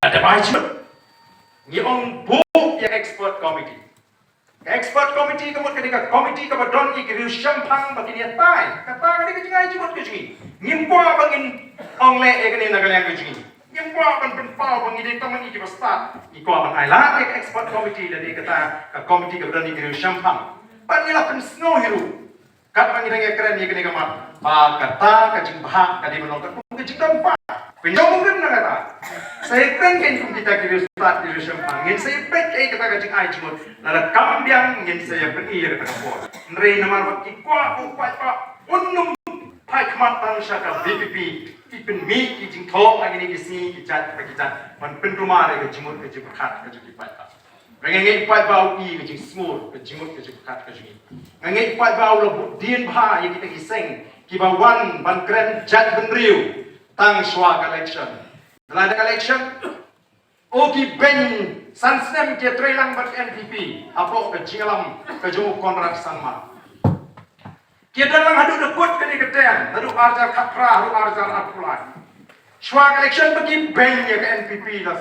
ada baca. Ni on book yang expert committee. Expert committee kemudian ketika committee kemudian ikut syampang bagi dia thain. Kata ketika jangan jemput ke sini. Nyimpa bagi orang lek yang ni nak kalian ke sini. Nyimpa kan penpau bagi dia teman ini besar. Ikut apa lah expert committee jadi kata committee kemudian ikut syampang. Panilah pensno hiru. Kat bagi dia keren ni ketika mat. Kata kajing bahak kadi menonton kajing tempat. Penyambungan nak kata. Saya pengen kita kira start di syampang. Ingin saya pengen kata kajing ai jemput. Nada kambiang ingin saya pergi ke tempat. Nrei nama bagi kuat unum pai kematan syaka BPP. Ipen mi kijing thok lagi ni kisi kijat kijat. Man penrumah ke jemput ke jemput kat ke jemput pai. Ngeit pai bau i ke jemput smooth ke jemput ke jemput kat ke jemput. Ngeit pai bau lebut dien bah yang kita kiseng. Kibawan ban keren jat benriu tang swag election. Dalam election, oki ben sansem ke trailang bat NPP. Apa ke jingalam ke jumuk Konrad Sanma. Kia dalam hadu dekut ke ni ketean, hadu arjar kapra, hadu arjar arpulai. Swag election bagi ben ya ke NPP lah